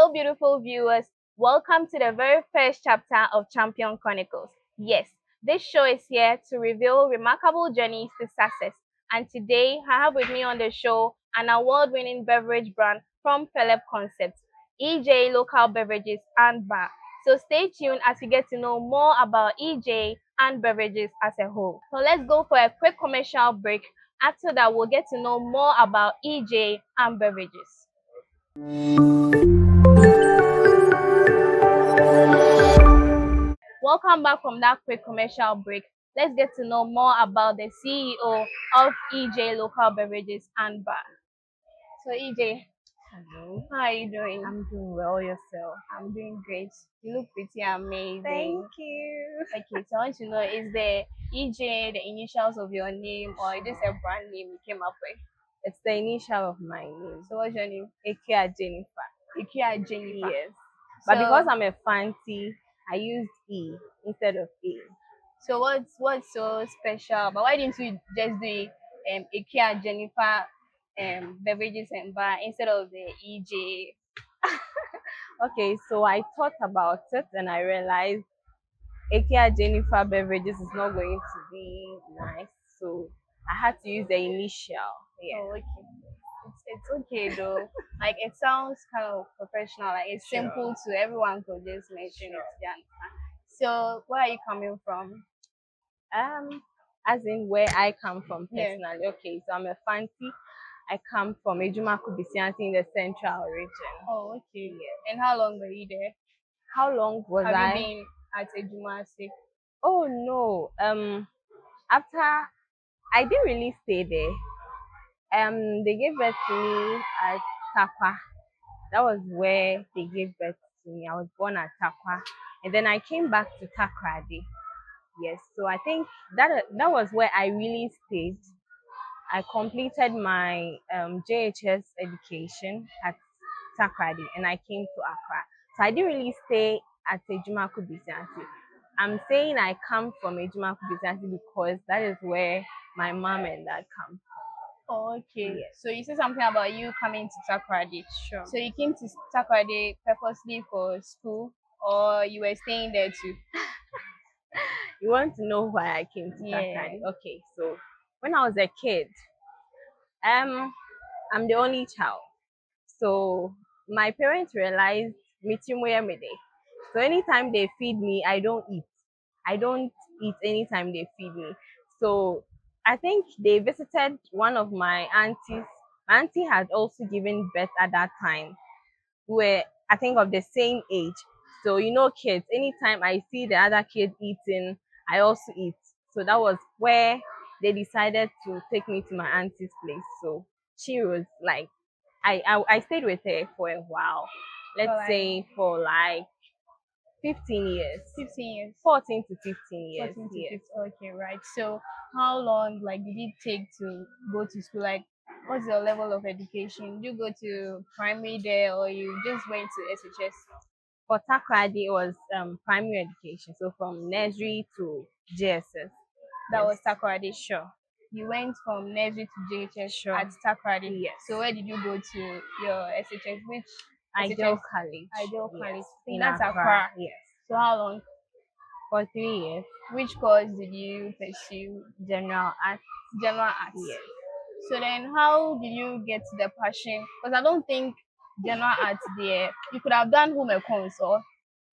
Hello, beautiful viewers. Welcome to the very first chapter of Champion Chronicles. Yes, this show is here to reveal remarkable journeys to success. And today, I have with me on the show an award-winning beverage brand from Philip Concepts, EJ Local Beverages and Bar. So stay tuned as we get to know more about EJ and beverages as a whole. So let's go for a quick commercial break. After that, we'll get to know more about EJ and beverages. Welcome back from that quick commercial break. Let's get to know more about the CEO of EJ Local Beverages and Bar. So EJ, Hello. how are you doing? I'm doing well. Yourself? I'm doing great. You look pretty amazing. Thank you. Okay, so I want to know, is the EJ the initials of your name or is this a brand name you came up with? It's the initial of my name. So what's your name? Ikea Jennifer. Ikea Jennifer. Yes. But So- because I'm a fancy, I used E instead of A. So what's so special? But why didn't you just do IKEA Jennifer beverages and bar instead of the EJ? Okay, so I thought about it and I realized Ikea Jennifer Beverages is not going to be nice. So I had to use the initial. Yeah. Oh, okay. It's okay though. Like it sounds kind of professional. Like it's Sure. simple to everyone could just mention Sure. it. Yeah. So where are you coming from? As in where I come from Yeah. personally. Okay, so I'm a fancy. I come from Ejumaku Bisianti in the central region. Oh, okay. Yeah. And how long were you there? How long was Have I? you been at Ejumasi? Oh no. After I didn't really stay there. They gave birth to me at Takwa. That was where they gave birth to me. I was born at Takwa, and then I came back to Takrady. Yes, so I think that was where I really stayed. I completed my JHS education at Takrady and I came to Accra. So I didn't really stay at Ejumaku Bisianti. I'm saying I come from Ejumaku Bisianti because that is where my mom and dad come. Oh, okay. Yes. So you said something about you coming to Takoradi. Sure. So you came to Takoradi purposely for school, or you were staying there too? You want to know why I came to Yeah. Takrady? Okay, so when I was a kid, I'm the only child. So my parents realized meeting where me day. So anytime they feed me, I don't eat. I don't eat anytime they feed me. So I think they visited one of my aunties. My auntie had also given birth at that time. We were, I think, of the same age. So you know, kids, anytime I see the other kid eating, I also eat. So that was where they decided to take me to my auntie's place. So she was like, I stayed with her for a while. Let's like- say for like 15 years. 15 years. 14 to 15 years. 14 to Yes. 15. Okay, right. So how long like did it take to go to school? Like what's your level of education? Did you go to primary there or you just went to SHS? For Takrady, it was primary education. So from nursery to JSS. That Yes. was Takoradi. Sure. You went from nursery to JHS Sure. at Takoradi. Yes. So where did you go to your SHS? Which Ideal SHS? College. Ideal Yes. College. In That's Accra. Accra. Yes. So how long? For 3 years. Which course did you pursue? General Arts. General arts. Yes. So then how did you get the passion? Because I don't think general arts there, you could have done home econs, or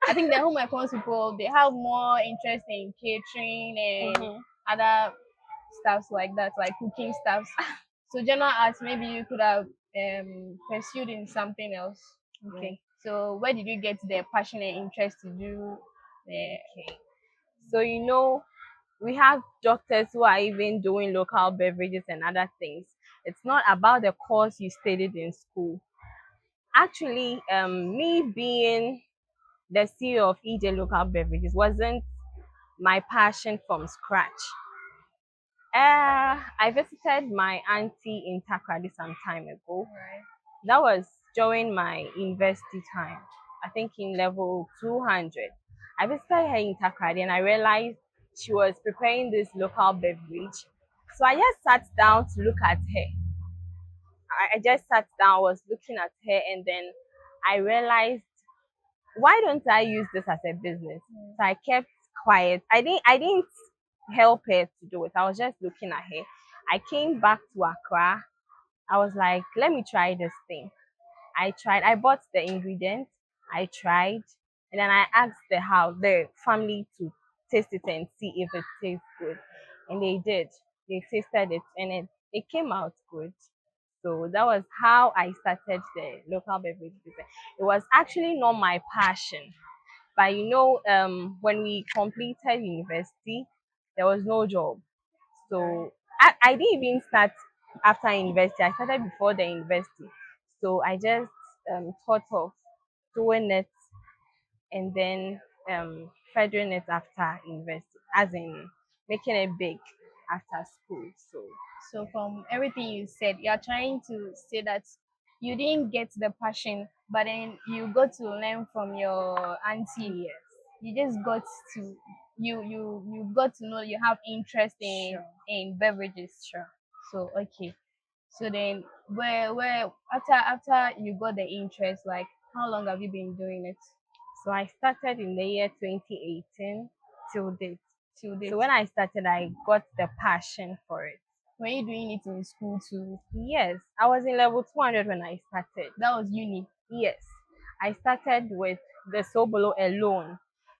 I think the home econs people, they have more interest in catering and Mhm. other stuffs like that, like cooking stuffs. So general arts, maybe you could have pursued in something else. Okay. So where did you get the passion and interest to do Okay. So you know, we have doctors who are even doing local beverages and other things. It's not about the course you studied in school. Actually, me being the CEO of EJ Local Beverages wasn't my passion from scratch. I visited my auntie in Takrady some time ago. right? That was during my university time, I think in level 200. I visited her in Takrady and I realized she was preparing this local beverage. So I just sat down to look at her. I just sat down, was looking at her, and then I realized, why don't I use this as a business? So I kept quiet. I didn't help her to do it. I was just looking at her. I came back to Accra. I was like, let me try this thing. I tried. I bought the ingredients. I tried, and then I asked the family to taste it and see if it tastes good, and they did. They tasted it, and it came out good. So that was how I started the local beverage business. It was actually not my passion, but when we completed university, there was no job. So I didn't even start after university. I started before the university. So I just thought of doing it and then furthering it after university, as in making it big after school. So So from everything you said, you're trying to say that you didn't get the passion, but then you got to learn from your auntie. yes, You just got to you got to know you have interest in sure, beverages. sure. So okay. So then where after you got the interest, like how long have you been doing it So I started in the year 2018 till date. till date? So when I started, I got the passion for it. Were you doing it in school too? Yes, I was in level 200 when I started. That was uni. Yes, I started with the sobolo alone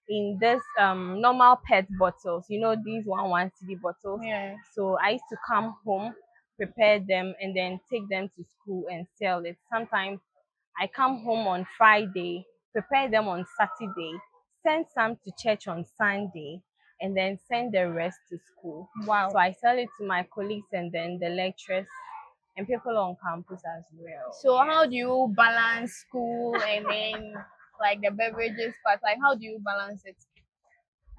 in this normal PET bottles. You know these one CD bottles. Yeah. So I used to come home, prepare them, and then take them to school and sell it. Sometimes I come home on Friday, prepare them on Saturday, send some to church on Sunday, and then send the rest to school. So Wow. I sell it to my colleagues and then the lecturers and people on campus as well. So Yes. how do you balance school and then like the beverages part? Like how do you balance it?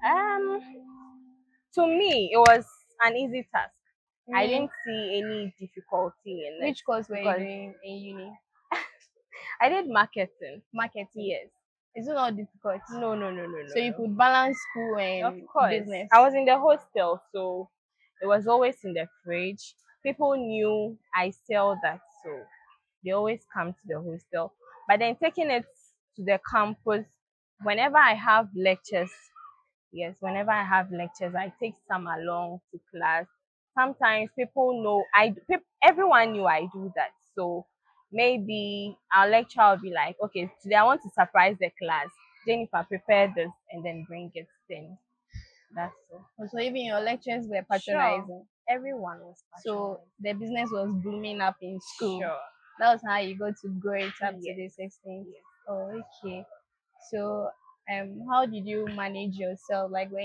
Um, to me, it was an easy task. I Mm, didn't see any difficulty in it which course were you because doing in uni? I did marketing. Marketing. Yes. Is it not difficult? No, no, no, no, So no, you no. could balance school Of and course. business. I was in the hostel, so it was always in the fridge. People knew I sell that, so they always come to the hostel. But then taking it to the campus, whenever I have lectures, yes, whenever I have lectures, I take some along to class. Sometimes people know everyone knew I do that. So maybe our lecturer will be like, okay, today I want to surprise the class. Jennifer, prepare this and then bring it. Then that's all. So even your lectures were Sure. patronizing. Everyone was So patronized. the business was blooming up in school. Sure. That was how you got to grow it up to Yes. this extent. Yes. Oh, okay. So how did you manage yourself? Like were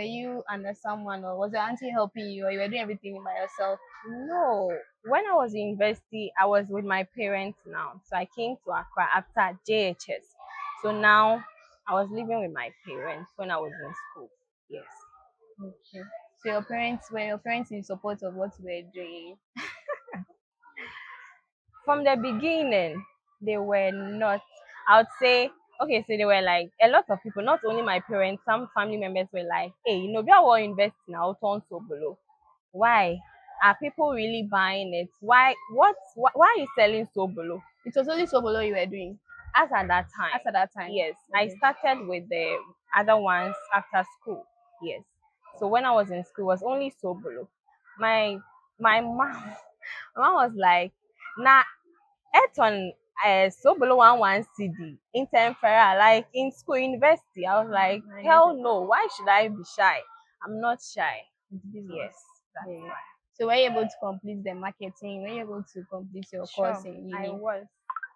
you under someone, or was your auntie helping you, or you were doing everything by yourself? No. When I was in university, I was with my parents now. So I came to Accra after JHS. So now I was living with my parents when I was in school. Yes. Okay. So your parents in support of what you were doing? From the beginning, they were not, I would say, okay, so they were like, a lot of people, not only my parents, some family members were like, hey, we are all investing now, turn so below. Why? Are people really buying it? Why are you selling so below? It was only sobolo you were doing As at that time. as at that time. Yes. I Okay. started with the other ones after school. Yes. So when I was in school, it was only Sobolo. My mom my mom was like, nah, on Sobolo one CD in Tempera, like in school, university. I was like, I get hell it. no, why should I be shy? I'm not shy. It's business. Yes, that's Yeah. right. So were you able to complete the marketing? Were you able to complete your course Sure, in I uni? was.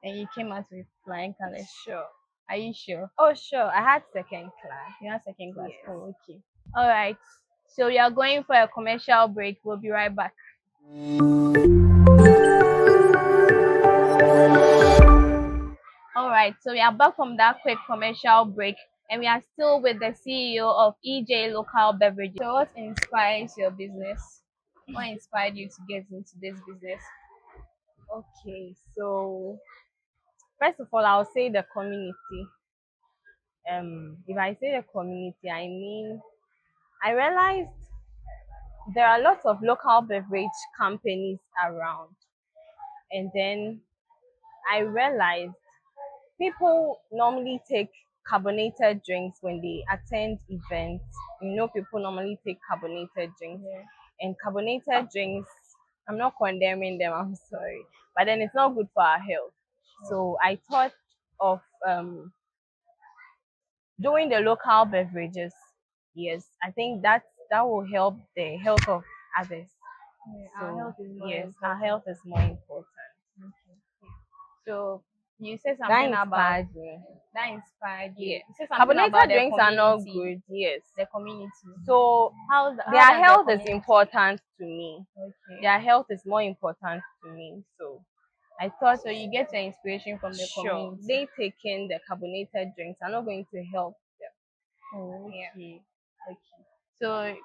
And you came out with flying colors? Sure. Are you sure? Oh, sure. I had second class. You have second class. Yes. Oh, okay. All right. So we are going for a commercial break. We'll be right back. All right. So we are back from that quick commercial break, and we are still with the CEO of EJ Local Beverages. So what inspires your business? What inspired you to get into this business? Okay, so first of all, I'll say the community. If I say the community, I mean I realized there are lots of local beverage companies around, and then I realized people normally take carbonated drinks when they attend events. People normally take carbonated drinks, Yeah. and carbonated drinks, I'm not condemning them, I'm sorry, but then it's not good for our health. So I thought of doing the local beverages. Yes, I think that will help the health of others. Yeah, our So health is more yes, our important. health is more important. Okay. So you said That something about inspired me. that inspired you. Yeah. You said something about Carbonated the drinks are not community. good, yes. The community. So How their does the health is community? important to me. Okay. Their health is more important to me. So I thought, So you get your inspiration from the sure, community. they taking the carbonated drinks are not going to help them. Oh, Yeah, okay. Okay. So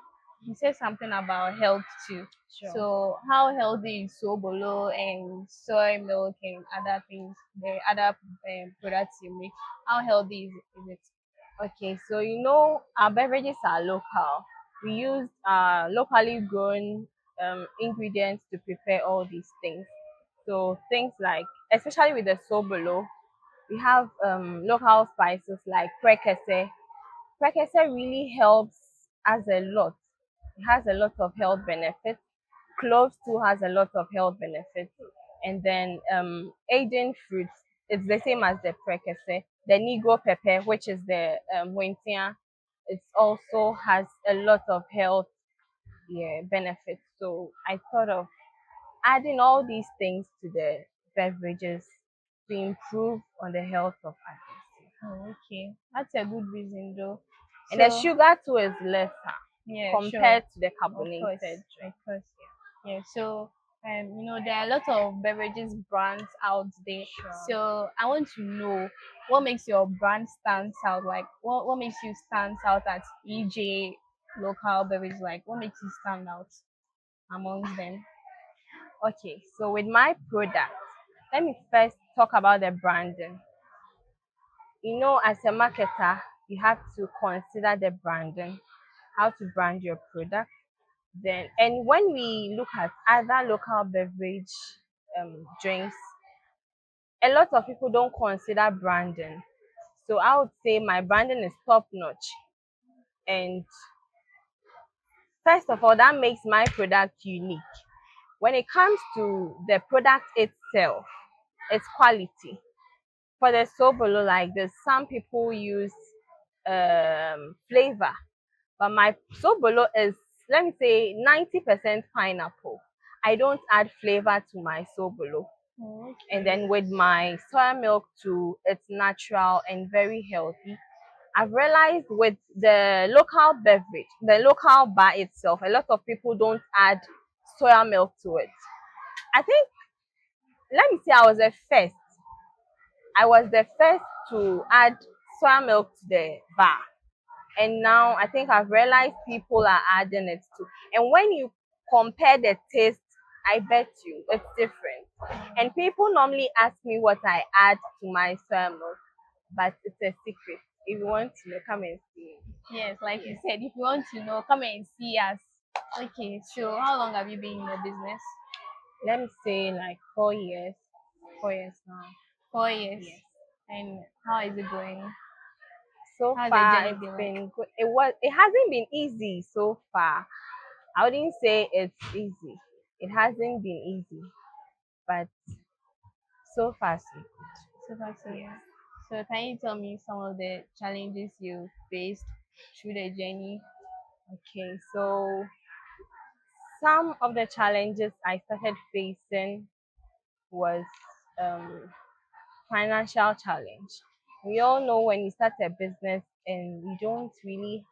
you said something about health too. sure. So how healthy is sobolo and soy milk and other things, the other products you make? How healthy is it? Okay, so our beverages are local. We use locally grown ingredients to prepare all these things. So things like, especially with the sobolo, we have local spices like prekese. Prekese really helps us a lot. It has a lot of health benefits. Cloves too has a lot of health benefits. And then aging fruits, it's the same as the prekese. The nigo pepper, which is the huentia, it also has a lot of health, yeah, benefits. So I thought of adding all these things to the beverages to improve on the health of others. Oh, okay. That's a good reason though. And the So sugar too is lesser yeah, sure. compared to the Of carbonated course. Of drink. course. Yeah. So there are a lot of beverages brands out there. Sure. So I want to know what makes your brand stands out. Like what makes you stands out at EJ local beverage? Like what makes you stand out amongst them? Okay, so with my product, let me first talk about the branding. As a marketer, you have to consider the branding, how to brand your product. And when we look at other local beverage drinks, a lot of people don't consider branding. So I would say my branding is top notch. And first of all, that makes my product unique. When it comes to the product itself, its quality. For the sobolo like this, some people use flavor, but my sobolo is, let me say, 90% pineapple. I don't add flavor to my sobolo. And Okay. then with my soy milk too, it's natural and very healthy. I've realized with the local beverage, the local bar itself, a lot of people don't add soya milk to it. I think, let me say, I was the first to add soya milk to the bar. And now I think I've realized people are adding it too. And when you compare the taste, I bet you it's different. And people normally ask me what I add to my soya milk, but it's a secret. If you want to know, come and see. Yes, like you said, if you want to know, come and see us. Okay, so how long have you been in the business? Let me say like 4 years. 4 years now. 4 years. Yes. And how is it going? So How's the far journey it's been like? been good. It hasn't been easy so far. I wouldn't say it's easy. It hasn't been easy, but so far so So far, so good. good. Yes. So can you tell me some of the challenges you faced through the journey? Okay, so some of the challenges I started facing was um, financial challenge. We all know when you start a business and you don't really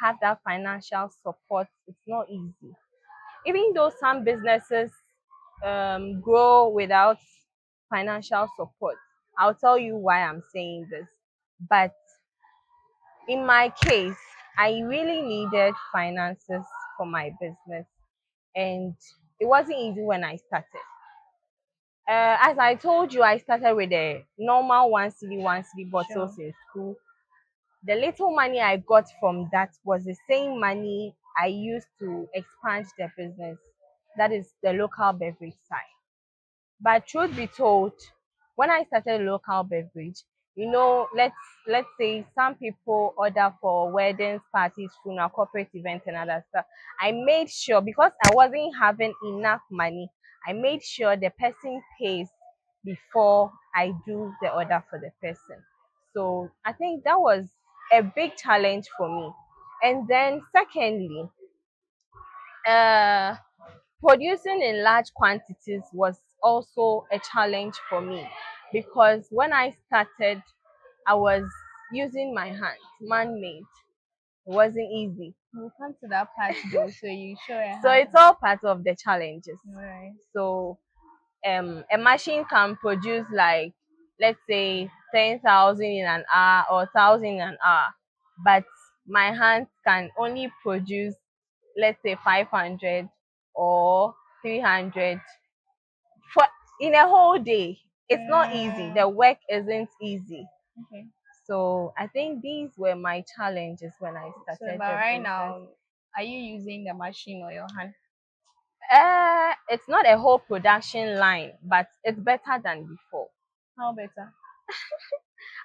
have that financial support, it's not easy. Even though some businesses grow without financial support, I'll tell you why I'm saying this. But in my case, I really needed finances for my business, and it wasn't easy when I started. As I told you, I started with the normal one city Sure. bottles in school. The little money I got from that was the same money I used to expand the business. That is the local beverage side. But truth be told, when I started local beverage, You know, let's say some people order for weddings, parties, funeral, corporate events, and other stuff. I made sure, because I wasn't having enough money, I made sure the person pays before I do the order for the person. So I think that was a big challenge for me. And then secondly, uh producing in large quantities was also a challenge for me, because when I started, I was using my hands, man-made. It wasn't easy. We'll come to that part though, so you show your So hand. it's all part of the challenges. Right. So a machine can produce, like, let's say 10,000 in an hour or 1,000 in an hour, but my hands can only produce, let's say, 500 or 300 for in a whole day. It's not easy. The work isn't easy. Okay. So I think these were my challenges when I So, started but the right business. now, are you using the machine or your hand? It's not a whole production line, but it's better than before. How better?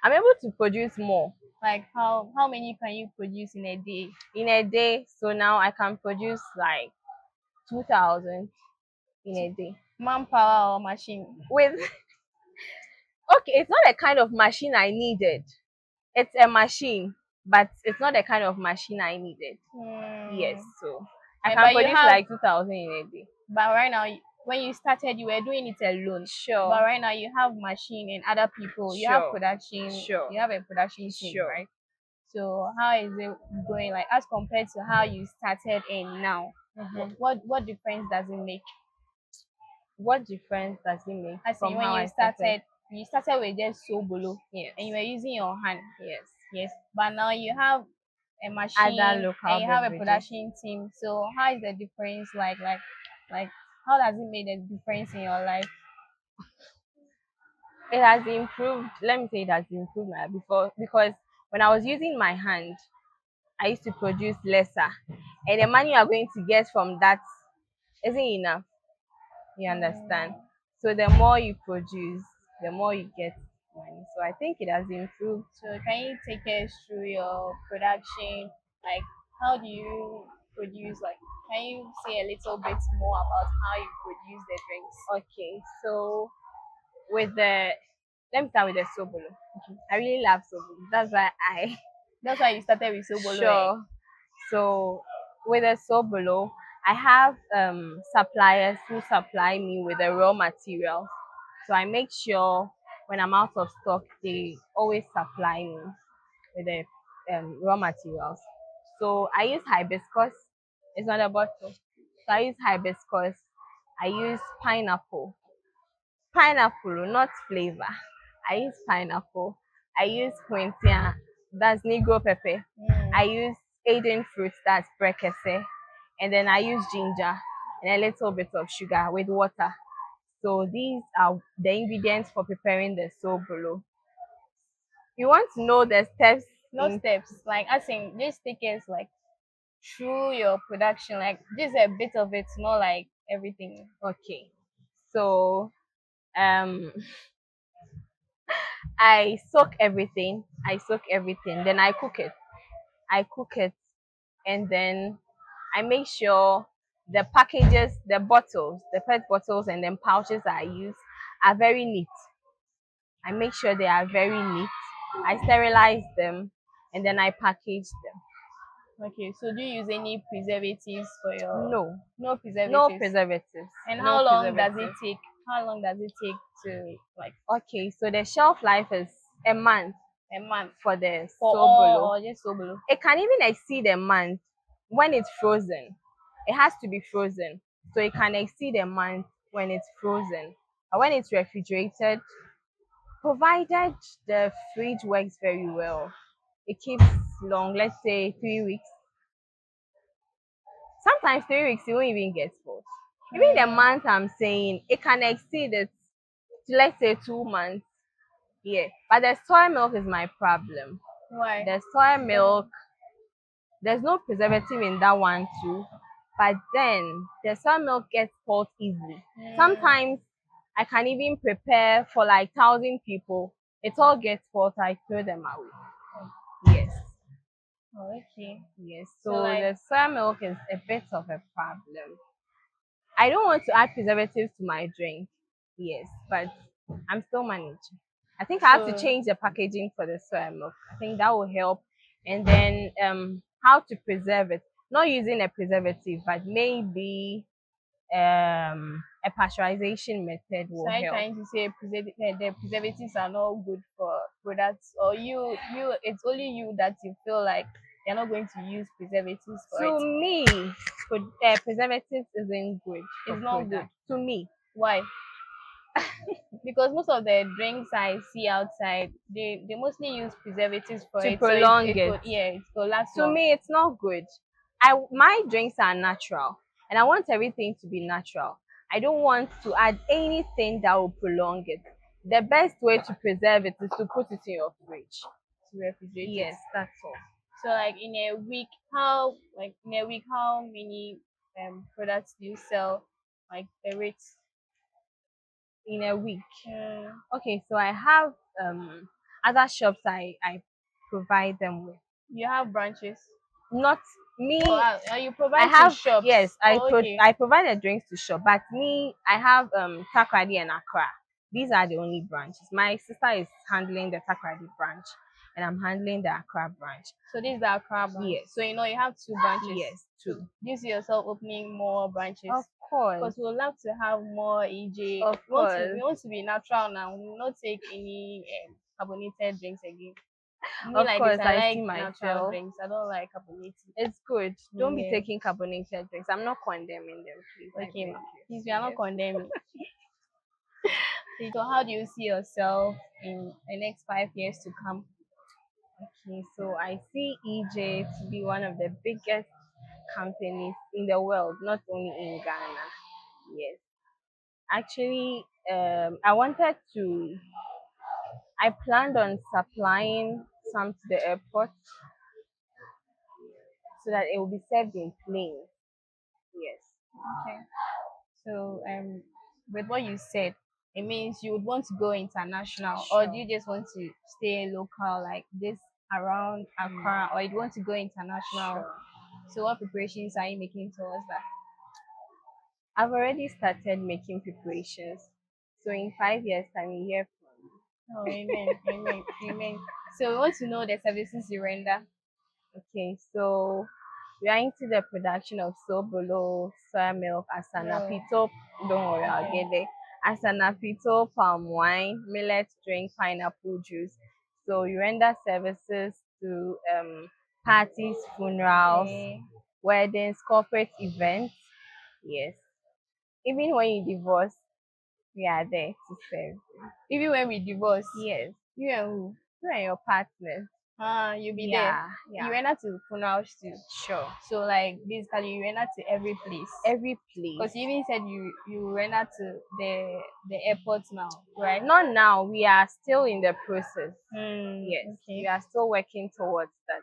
I'm able to produce more Like how many can you produce in a day? in a day. So now I can produce like 2,000 in a day. Manpower or machine? With okay, it's not a kind of machine I needed. It's a machine, but it's not the kind of machine I needed. Yes, Hmm. so I And can but you produce have, like 2,000 in a day. but right now, when you started, you were doing it alone. But Sure, right now, you have machine and other people. You have sure, production. sure, You have a production team, sure. right? So how is it going? Like as compared to how you started and now, Hmm. what difference does it make? What difference does it make As in from when how I started? you started with just sobolo Yes, and you were using your hand. yes. Yes, but now you have a Other machine and local you have a beverages. production team. So how is the difference like how does it make a difference in your life? It has improved. Let me say it has improved my before, because when I was using my hand, I used to produce lesser, and the money you are going to get from that isn't enough. You understand? Mm. So the more you produce, the more you get money. So I think it has improved. So can you take us through your production? Like how do you produce? Like can you say a little bit more about how you produce the drinks? Okay, so with the let me start with the sobolo. I really love sobolo. That's why I That's why you started with sobolo, eh? sure. So with the sobolo, I have suppliers who supply me with the raw materials. So I make sure when I'm out of stock, they always supply me with the raw materials. So I use hibiscus. It's not a bottle. So I use hibiscus. I use pineapple. Pineapple, not flavor. I use pineapple. I use quintia, that's negro pepper. I Mm. use Aden fruit, that's brekese. And then I use ginger and a little bit of sugar with water. So these are the ingredients for preparing the sobolo. You want to know the steps No in steps. Like I think just take us like through your production, like just a bit of it, not like everything. okay. So um I soak everything, then I cook it. I cook it, and then I make sure the packages, the bottles, the PET bottles and then pouches I use are very neat. I make sure they are very neat. I sterilize them and then I package them. Okay, so do you use any preservatives for your No, no no preservatives? preservatives. And No how long does it preservatives. take? How long does it take to like Okay, so the shelf life is a month a month for the for all sobolo. or just sobolo? It can even exceed a month when it's frozen. It has to be frozen. So it can exceed a month when it's frozen. But when it's refrigerated, provided the fridge works very well, it keeps long, let's say 3 weeks. Sometimes 3 weeks you won't even get spoiled. Even the Mm, month I'm saying, it can exceed it to, let's say, 2 months. Yeah. But the soy milk is my problem. why? The soy milk, there's no preservative in that one too. But then the soy milk gets spoiled easily. Mm, Sometimes I can even prepare for like 1,000 people. It all gets spoiled, I throw them away. Yes. Oh, okay. Yes. So So like the soy milk is a bit of a problem. I don't want to add preservatives to my drink. Yes, but I'm still managing. I think I have to so change the packaging for the soy milk. I think that will help. And then how to preserve it. Not using a preservative, but maybe a pasteurization method so will are you help. trying to say the preservatives are not good for products, or you it's only you that you feel like you're not going to use preservatives for it? To me, preservatives isn't good for It's not good. products. To me, Why? Because most of the drinks I see outside, they mostly use preservatives for to it, so it, prolong it it. could, yeah, it could last To long. me, it's not good. My drinks are natural, and I want everything to be natural. I don't want to add anything that will prolong it. The best way to preserve it is to put it in your fridge. To refrigerate it. Yes, that's all. So like in a week how many products do you sell, like the rates? In a week. Mm, Okay, so I have other shops I provide them with. you have branches? Not Oh, me. you I provide to have, shops. yes, Oh, okay. I provide the drinks to shop, but me, I have Takrady and Accra. These are the only branches. My sister is handling the Takrady branch, and I'm handling the Accra branch. So this is the Accra branch. Yes, So you have two branches. yes, So two. do you see yourself opening more branches? Of course, Because we would love to have more EJ. of We course, want to be natural now. We will not take any carbonated drinks again. Me of like this, course. I I see like natural myself. drinks. I don't like carbonated. It's good. Don't be Yeah. taking carbonated drinks. I'm not condemning them, please. I Okay, beg ma. you. Please, we are not Yes. condemning. So how do you see yourself in the next 5 years to come? Okay, so I see EJ to be one of the biggest companies in the world, not only in Ghana. Yes. Actually, I planned on supplying some to the airport so that it will be served in planes. Yes. Okay. So with what you said, it means you would want to go international, or do Sure. you just want to stay local like this around Accra, or you want to go international? Sure. So what preparations are you making towards that? I've already started making preparations. So in 5 years time you hear from me. Oh, amen, amen, amen. So we want to know the services you render. Okay, so we are into the production of sobolo, soy milk, Oh, asanapito. Don't worry, I'll okay, get there. Asanapito, palm wine, millet drink, pineapple juice. So you render services to parties, funerals, okay. weddings, corporate events. Yes. Even when you divorce, we are there to serve. Even when we divorce, Yes. you and who? You and your partners. You'll be there. Yeah, You yeah. render to funerals too. Sure. So like basically you render to every place. Every Because place. you even said you render to the airport now, right? Not now. We are still in the process. Yes, we Okay. are still working towards that.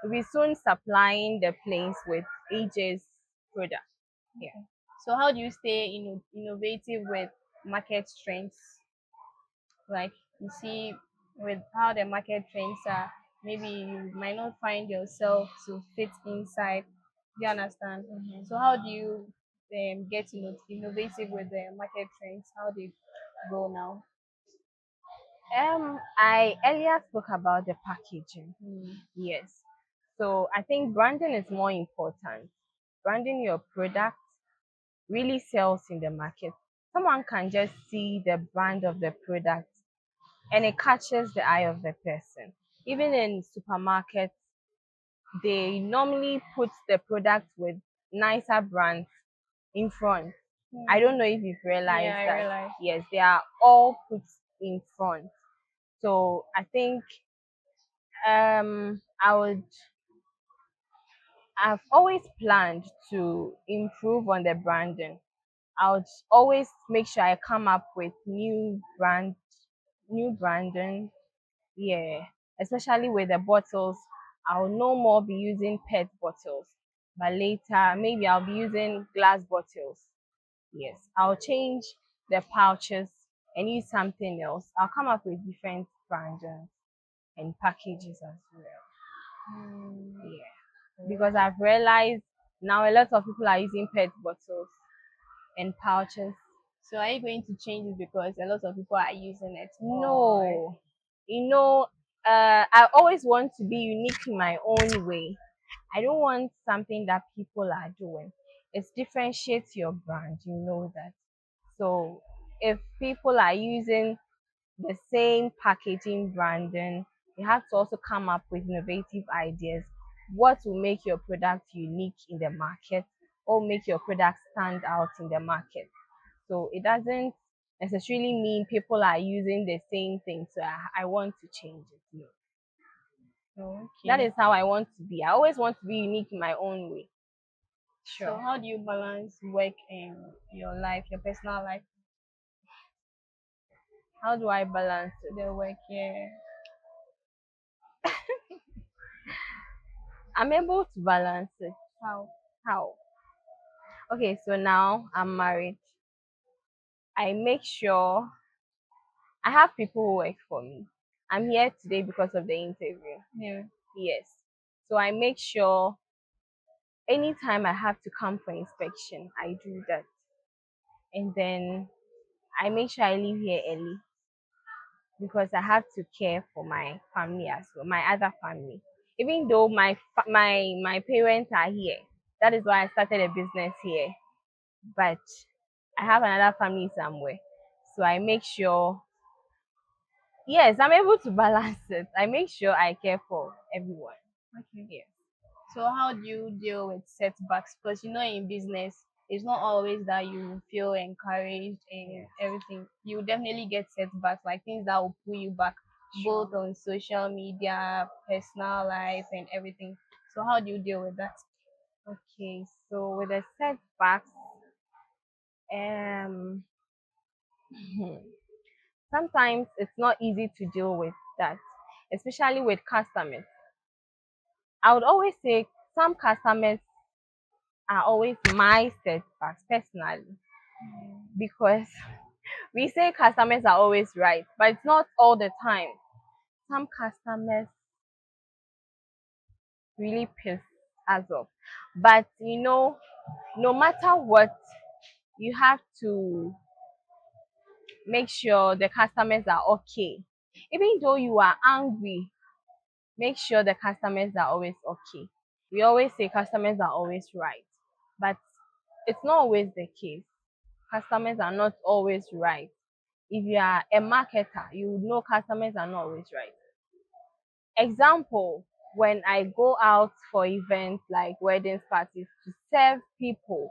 We'll be soon supplying the planes with AJ's product. Yeah. So how do you stay innovative with market trends? Like you see with how the market trends are, maybe you might not find yourself to fit inside. Do you understand? So how do you get innovative with the market trends? How they go now? I earlier spoke about the packaging. Mm. Yes. So I think branding is more important. Branding your product really sells in the market. Someone can just see the brand of the product and it catches the eye of the person. Even in supermarkets, they normally put the product with nicer brands in front. I don't know if you've Yeah, realized I that. realize. Yes, they are all put in front. So I think I would I've always planned to improve on the branding. I would always make sure I come up with new branding. Yeah, especially with the bottles. I'll no more be using PET bottles, but later maybe I'll be using glass bottles. Yes, I'll change the pouches and use something else. I'll come up with different branding and packages as well. Mm, Yeah, because I've realized now a lot of people are using PET bottles and pouches. so are you going to change it because a lot of people are using it? Or No, you know, I always want to be unique in my own way. I don't want something that people are doing. It differentiates your brand, you know that. So if people are using the same packaging branding, you have to also come up with innovative ideas. What will make your product unique in the market or make your product stand out in the market? So it doesn't necessarily mean people are using the same thing. So I want to change it. No. That okay. is how I want to be. I always want to be unique in my own way. So Sure. how do you balance work and your life, your personal life, How do I balance it? the work? Yeah. I'm able to balance it. How? How? Okay, so now I'm married. I make sure I have people who work for me. I'm here today because of the interview. Yeah. Yes. So I make sure anytime I have to come for inspection, I do that. And then I make sure I leave here early because I have to care for my family as well, my other family. Even though my parents are here, that is why I started a business here. But I have another family somewhere, so I make sure. Yes, I'm able to balance it. I make sure I care for everyone. Okay. Yes. So how do you deal with setbacks? Because you know in business, it's not always that you feel encouraged and Yes. everything. You definitely get setbacks, like things that will pull you back, both Sure. on social media, personal life, and everything. So how do you deal with that? Okay. So with the setbacks, um, sometimes it's not easy to deal with that, especially with customers. I would always say some customers are always my setbacks personally because we say customers are always right, but it's not all the time. Some customers really piss us off. But no matter what, you have to make sure the customers are okay. Even though you are angry, make sure the customers are always okay. We always say customers are always right, but it's not always the case. Customers are not always right. If you are a marketer, you would know customers are not always right. Example, when I go out for events like weddings, parties to serve people,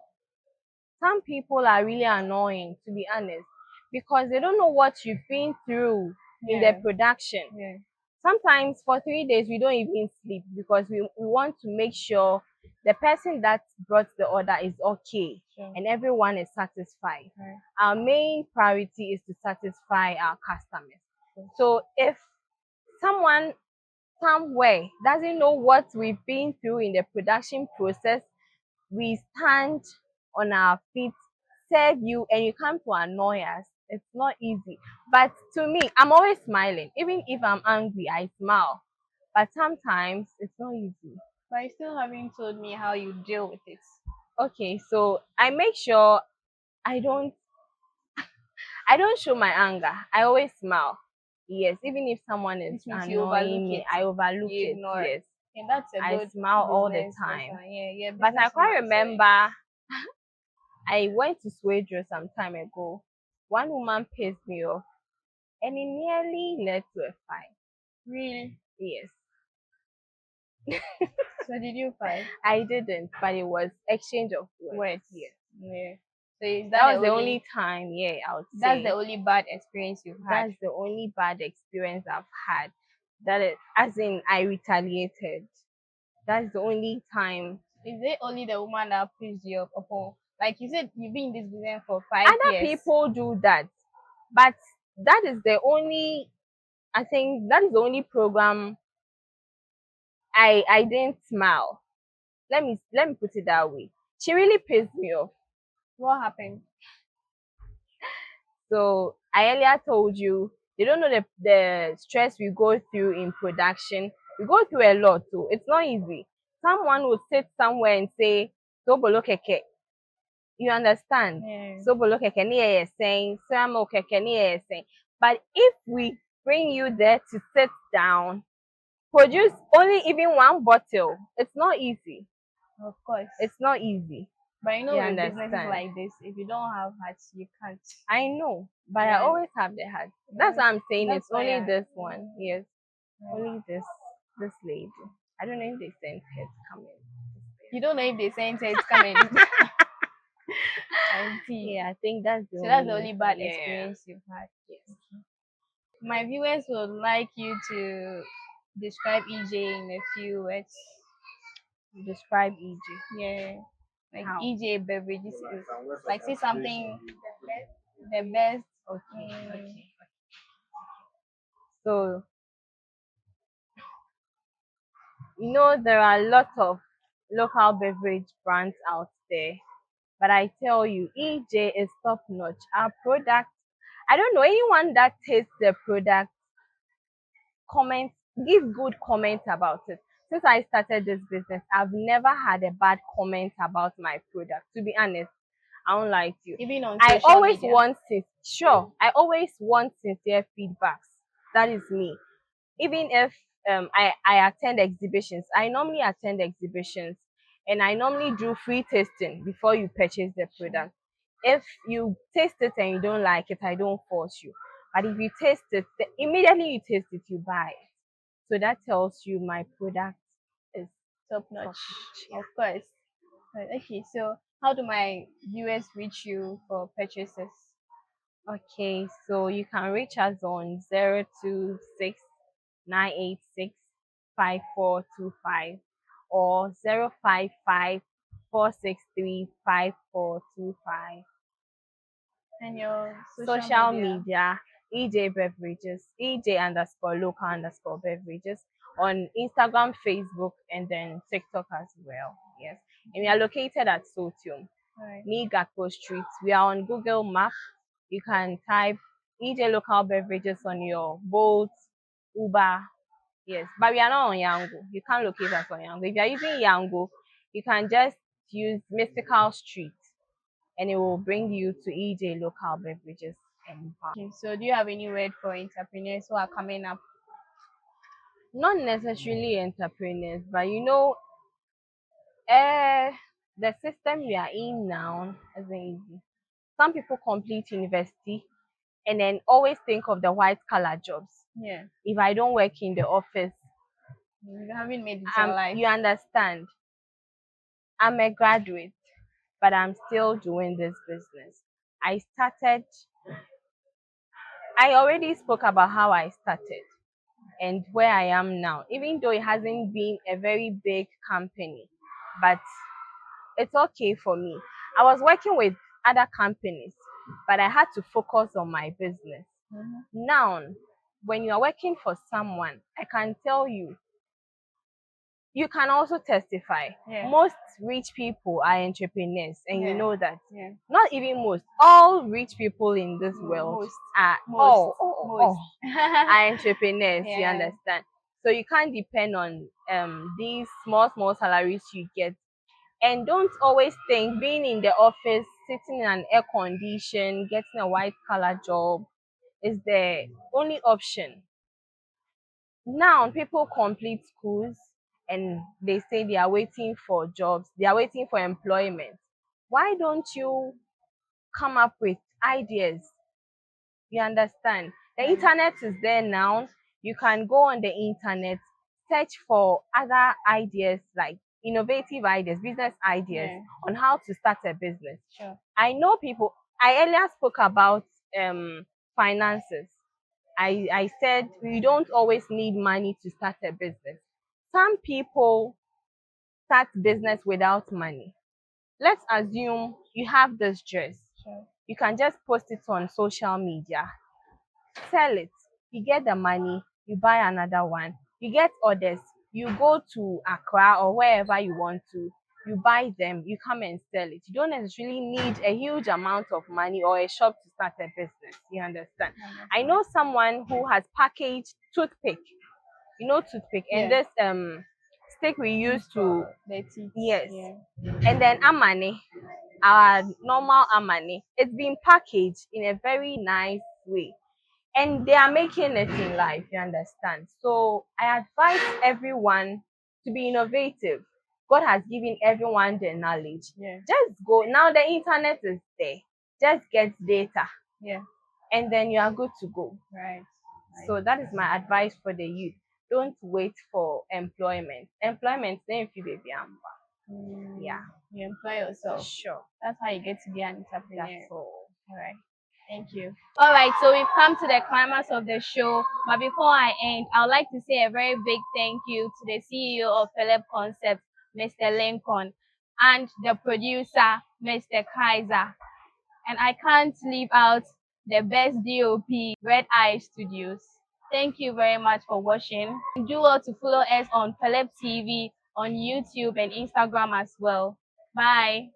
some people are really annoying, to be honest, because they don't know what you've been through in the Yeah, production. yeah, Sometimes for 3 days we don't even sleep because we want to make sure the person that brought the order is okay sure. and everyone is satisfied. Right. Our main priority is to satisfy our customers. So if someone somewhere doesn't know what we've been through in the production process, we stand on our feet, serve you, and you come to annoy us. It's not easy. But to me, I'm always smiling. Even if I'm angry, I smile. But sometimes it's not easy. But you still haven't told me how you deal with it. Okay, so I make sure I don't I don't show my anger. I always smile. Yes, even if someone is Which means you overlook annoying me, it, I overlook you it. ignore. Yes, And that's a I good smile all the business time. person. Yeah, yeah, But I businesswoman. quite Sorry. remember I went to Swedro some time ago. One woman pissed me off and it nearly led to a fight. Really? Yes, So did you fight? I didn't, but it was exchange of words. Words. Yes, Yeah. So is that that the was the only only time. Yeah, I would that's the say only bad experience you've had? that's the only bad experience I've had. That is, as in, I retaliated. That's the only time. Is it only the woman that pissed you off upon? Like you said, you've been in this business for 5 years. Other people do that, but that is the only. I think that is the only program I didn't smile. Let me put it that way. She really pissed me off. What happened? So I earlier told you They don't know the stress we go through in production. We go through a lot too. It's not easy. Someone would sit somewhere and say, sobolo keke. You understand? Yeah. Sobolo keke ni yeye saying, samo keke ni yeye saying. But if we bring you there to sit down, produce only even one bottle, it's not easy. Of course. It's not easy. But you know, You with businesses understand? like this, if you don't have hearts, you can't. I know, but I Yeah. always have the heart. That's what I'm saying. That's It's only why this one. Yes, yeah. only this lady. I don't know if they sent her to come in. You don't know if they sent it's coming. I see. Yeah, I think that's the So that's the only only bad yeah. experience you've had. Yes. My viewers would like you to describe EJ in a few words. Describe EG. Yeah. Like How? EJ beverages is like say something the best. Okay. Mm, Okay. So you know there are a lot of local beverage brands out there, but I tell you, EJ is top notch. Our product, I don't know anyone that tastes the product comment, give good comment about it. Since I started this business, I've never had a bad comment about my product. To be honest, I won't lie to you. even on I social always media. want sure. I always want sincere feedbacks. That is me. Even if I attend exhibitions, I normally attend exhibitions and I normally do free tasting before you purchase the product. If you taste it and you don't like it, I don't force you. But if you taste it, immediately you taste it, you buy it. So that tells you my product is Top top notch. notch. Of course. Right, okay, so how do my viewers reach you for purchases? Okay, so you can reach us on 026 986 5425 or 055 463 5425. And your social Social media? media, EJ Beverages, EJ underscore local underscore beverages on Instagram, Facebook, and then TikTok as well. Yes. And we are located at Sotium, Right. near Gakpo Street. We are on Google Map. You can type EJ Local Beverages on your Bolt, Uber. Yes, but we are not on Yango. You can't locate us on Yango. If you are using Yango, you can just use Mystical Street and it will bring you to EJ Local Beverages and Bar. Okay, so do you have any word for entrepreneurs who are coming up? Not necessarily entrepreneurs, but you know, uh, the system we are in now isn't easy. Some people complete university and then always think of the white collar jobs. Yeah. If I don't work in the office, You haven't made it in life. you understand, I'm a graduate, but I'm still doing this business. I started, I already spoke about how I started and where I am now, even though it hasn't been a very big company, but it's okay for me. I was working with other companies, but I had to focus on my business. Mhm. Now, when you are working for someone, I can tell you, you can also testify. Yeah. Most rich people are entrepreneurs, and you Yeah. know that. Yeah. Not even most, all rich people in this world Most. are Most. Most. are entrepreneurs. You Yeah. understand? So you can't depend on these small salaries you get, and don't always think being in the office, sitting in an air condition, getting a white collar job is the only option. Now people complete schools and they say they are waiting for jobs, they are waiting for employment. Why don't you come up with ideas? You understand? The Right. internet is there now. You can go on the internet, search for other ideas like innovative ideas, business ideas Yeah. on how to start a business. Sure. I know people, I earlier spoke about finances. I said we don't always need money to start a business. Some people start business without money. Let's assume you have this dress. Sure. You can just post it on social media, sell it, you get the money, you buy another one, you get orders, you go to Accra or wherever you want to, you buy them, you come and sell it. You don't necessarily need a huge amount of money or a shop to start a business. You understand? I know someone who has packaged toothpick, toothpick, and Yeah. this stick we use to, The teeth. yes, Yeah. and then amani, our normal amani, it's been packaged in a very nice way, and they are making it in life. You understand? So I advise everyone to be innovative. God has given everyone the knowledge. Yeah. Just go now. The internet is there. Just get data, Yeah. and then you are good to go. Right. So that is my advice for the youth. Don't wait for employment. Employment, then if you baby, yeah, You employ yourself. sure. That's how you get to be an entrepreneur. That's all. All right. Thank you. All right, so we've come to the climax of the show. But before I end, I would like to say a very big thank you to the CEO of Philip Concept, Mr. Lincoln, and the producer, Mr. Kaiser. And I can't leave out the best DOP, Red Eye Studios. Thank you very much for watching. Do well to follow us on Philip TV on YouTube and Instagram as well. Bye.